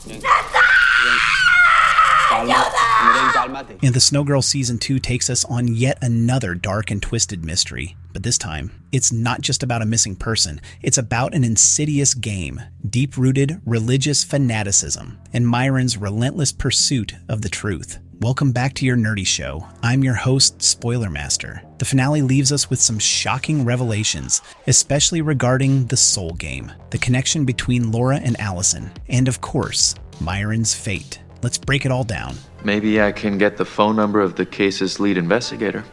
And the Snow Girl Season 2 takes us on yet another dark and twisted mystery. But this time, it's not just about a missing person. It's about an insidious game, deep-rooted religious fanaticism, and Miren's relentless pursuit of the truth. Welcome back to your nerdy show. I'm your host, Spoiler Master. The finale leaves us with some shocking revelations, especially regarding the Soul Game, the connection between Laura and Allison, and of course, Miren's fate. Let's break it all down. Maybe I can get the phone number of the case's lead investigator.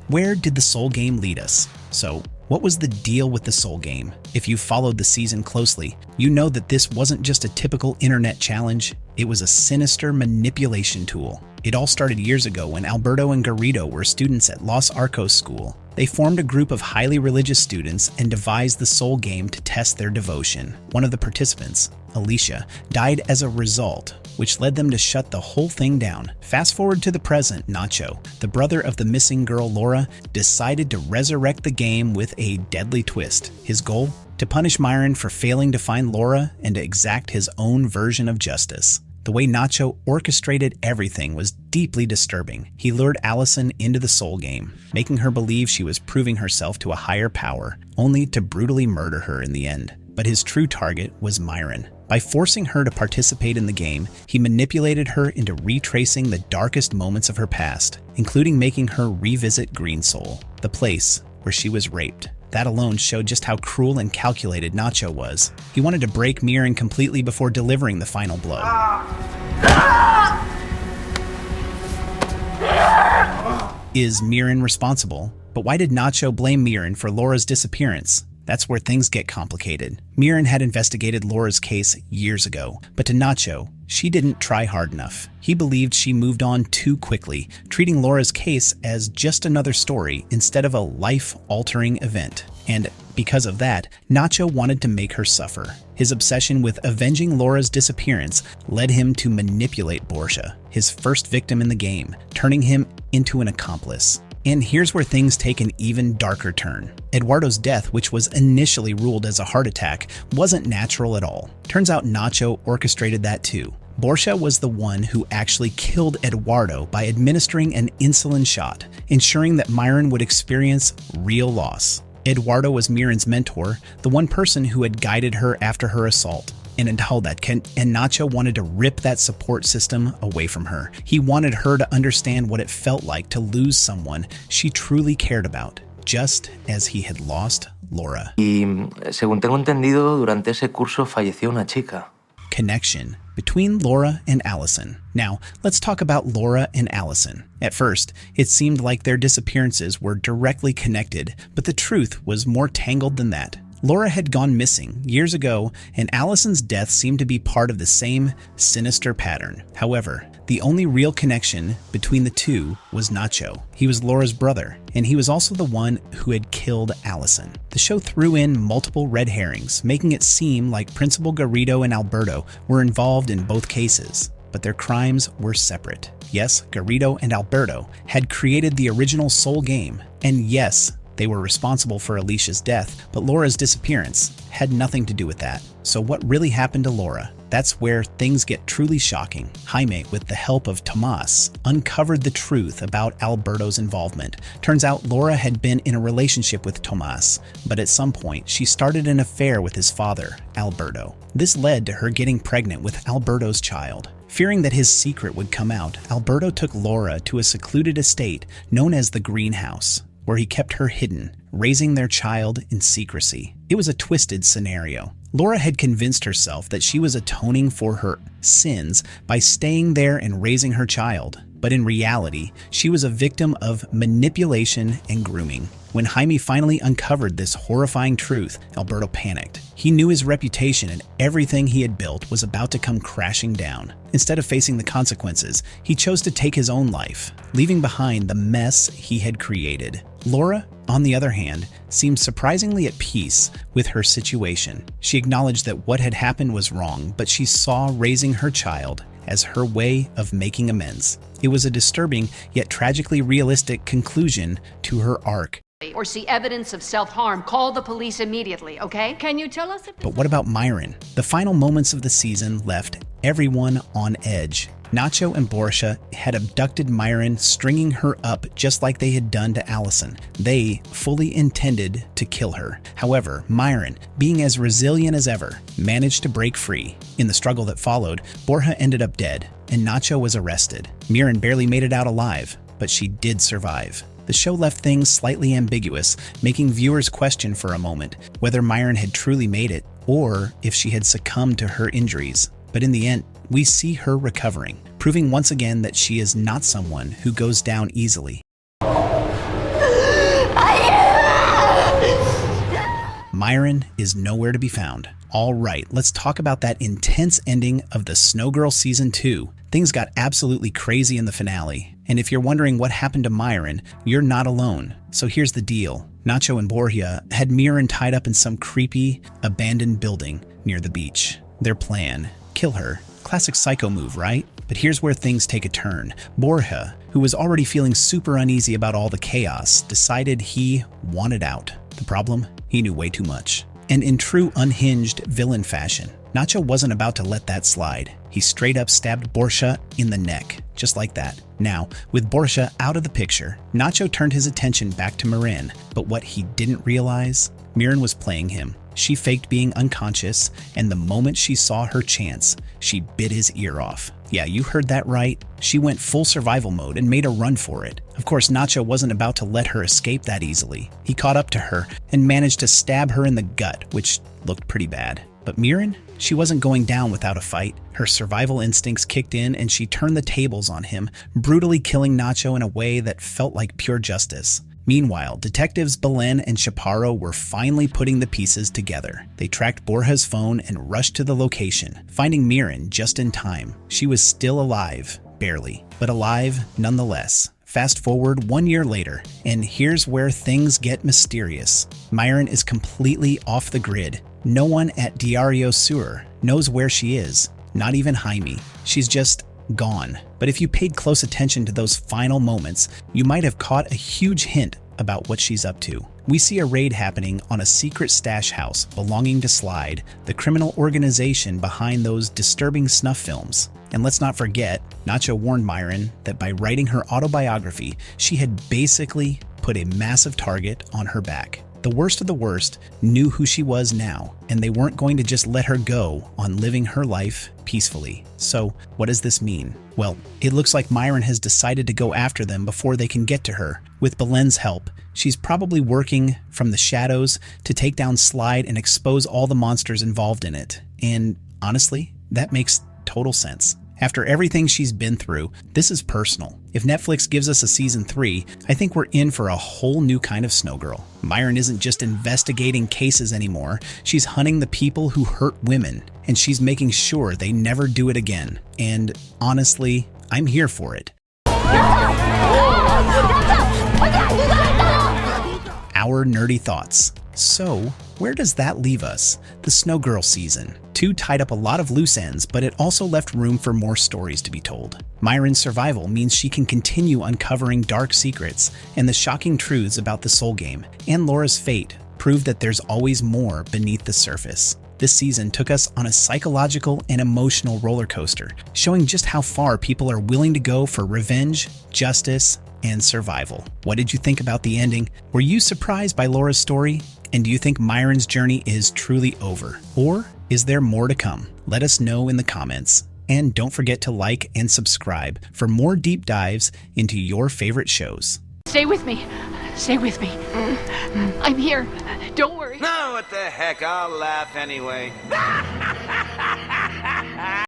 Where did the Soul Game lead us? So, what was the deal with the Soul Game? If you followed the season closely, you know that this wasn't just a typical internet challenge, it was a sinister manipulation tool. It all started years ago when Alberto and Garrido were students at Los Arcos School. They formed a group of highly religious students and devised the Soul Game to test their devotion. One of the participants, Alicia, died as a result, which led them to shut the whole thing down. Fast forward to the present, Nacho, the brother of the missing girl Laura, decided to resurrect the game with a deadly twist. His goal? To punish Miren for failing to find Laura and to exact his own version of justice. The way Nacho orchestrated everything was deeply disturbing. He lured Allison into the Soul Game, making her believe she was proving herself to a higher power, only to brutally murder her in the end. But his true target was Miren. By forcing her to participate in the game, he manipulated her into retracing the darkest moments of her past, including making her revisit Green Soul, the place where she was raped. That alone showed just how cruel and calculated Nacho was. He wanted to break Miren completely before delivering the final blow. Is Miren responsible? But why did Nacho blame Miren for Laura's disappearance? That's where things get complicated. Miren had investigated Laura's case years ago, but to Nacho, she didn't try hard enough. He believed she moved on too quickly, treating Laura's case as just another story instead of a life-altering event. And because of that, Nacho wanted to make her suffer. His obsession with avenging Laura's disappearance led him to manipulate Borja, his first victim in the game, turning him into an accomplice. And here's where things take an even darker turn. Eduardo's death, which was initially ruled as a heart attack, wasn't natural at all. Turns out Nacho orchestrated that too. Borja was the one who actually killed Eduardo by administering an insulin shot, ensuring that Miren would experience real loss. Eduardo was Miren's mentor, the one person who had guided her after her assault. And Nacho wanted to rip that support system away from her. He wanted her to understand what it felt like to lose someone she truly cared about, just as he had lost Laura. Y, según tengo entendido, durante ese curso falleció una chica. Connection between Laura and Allison. Now, let's talk about Laura and Allison. At first, it seemed like their disappearances were directly connected, but the truth was more tangled than that. Laura had gone missing years ago, and Allison's death seemed to be part of the same sinister pattern. However, the only real connection between the two was Nacho. He was Laura's brother, and he was also the one who had killed Allison. The show threw in multiple red herrings, making it seem like Principal Garrido and Alberto were involved in both cases, but their crimes were separate. Yes, Garrido and Alberto had created the original Soul Game, and yes, they were responsible for Alicia's death, but Laura's disappearance had nothing to do with that. So what really happened to Laura? That's where things get truly shocking. Jaime, with the help of Tomas, uncovered the truth about Alberto's involvement. Turns out Laura had been in a relationship with Tomas, but at some point she started an affair with his father, Alberto. This led to her getting pregnant with Alberto's child. Fearing that his secret would come out, Alberto took Laura to a secluded estate known as the Greenhouse, where he kept her hidden, raising their child in secrecy. It was a twisted scenario. Laura had convinced herself that she was atoning for her sins by staying there and raising her child, but in reality, she was a victim of manipulation and grooming. When Jaime finally uncovered this horrifying truth, Alberto panicked. He knew his reputation and everything he had built was about to come crashing down. Instead of facing the consequences, he chose to take his own life, leaving behind the mess he had created. Laura, on the other hand, seemed surprisingly at peace with her situation. She acknowledged that what had happened was wrong, but she saw raising her child as her way of making amends. It was a disturbing yet tragically realistic conclusion to her arc. or see evidence of self-harm, call the police immediately, okay? Can you tell us if... But what about Miren? The final moments of the season left everyone on edge. Nacho and Borja had abducted Miren, stringing her up just like they had done to Allison. They fully intended to kill her. However, Miren, being as resilient as ever, managed to break free. In the struggle that followed, Borja ended up dead, and Nacho was arrested. Miren barely made it out alive, but she did survive. The show left things slightly ambiguous, making viewers question for a moment whether Miren had truly made it or if she had succumbed to her injuries. But in the end, we see her recovering, proving once again that she is not someone who goes down easily. Miren is nowhere to be found. All right, let's talk about that intense ending of the Snow Girl Season 2. Things got absolutely crazy in the finale. And if you're wondering what happened to Miren, you're not alone. So here's the deal. Nacho and Borja had Miren tied up in some creepy, abandoned building near the beach. Their plan: kill her. Classic psycho move, right? But here's where things take a turn. Borja, who was already feeling super uneasy about all the chaos, decided he wanted out. The problem? He knew way too much. And in true unhinged villain fashion, Nacho wasn't about to let that slide. He straight up stabbed Borja in the neck, just like that. Now, with Borja out of the picture, Nacho turned his attention back to Miren. But what he didn't realize? Miren was playing him. She faked being unconscious, and the moment she saw her chance, she bit his ear off. Yeah, you heard that right. She went full survival mode and made a run for it. Of course, Nacho wasn't about to let her escape that easily. He caught up to her and managed to stab her in the gut, which looked pretty bad. But Miren? She wasn't going down without a fight. Her survival instincts kicked in and she turned the tables on him, brutally killing Nacho in a way that felt like pure justice. Meanwhile, detectives Belen and Chaparro were finally putting the pieces together. They tracked Borja's phone and rushed to the location, finding Miren just in time. She was still alive, barely, but alive nonetheless. Fast forward 1 year later, and here's where things get mysterious. Miren is completely off the grid. No one at Diario Sur knows where she is, not even Jaime. She's just gone. But if you paid close attention to those final moments, you might have caught a huge hint about what she's up to. We see a raid happening on a secret stash house belonging to Slide, the criminal organization behind those disturbing snuff films. And let's not forget, Nacho warned Miren that by writing her autobiography, she had basically put a massive target on her back. The worst of the worst knew who she was now, and they weren't going to just let her go on living her life peacefully. So, what does this mean? Well, it looks like Miren has decided to go after them before they can get to her. With Belen's help, she's probably working from the shadows to take down Slide and expose all the monsters involved in it. And honestly, that makes total sense. After everything she's been through, this is personal. If Netflix gives us a season 3, I think we're in for a whole new kind of Snow Girl. Miren isn't just investigating cases anymore, she's hunting the people who hurt women, and she's making sure they never do it again. And honestly, I'm here for it. Our nerdy thoughts. So, where does that leave us? The Snow Girl season. 2 tied up a lot of loose ends, but it also left room for more stories to be told. Miren's survival means she can continue uncovering dark secrets and the shocking truths about the Soul Game, and Laura's fate proved that there's always more beneath the surface. This season took us on a psychological and emotional roller coaster, showing just how far people are willing to go for revenge, justice, and survival. What did you think about the ending? Were you surprised by Laura's story? And do you think Miren's journey is truly over? Or is there more to come? Let us know in the comments. And don't forget to like and subscribe for more deep dives into your favorite shows. Stay with me. Stay with me. I'm here. Don't worry. No, what the heck, I'll laugh anyway.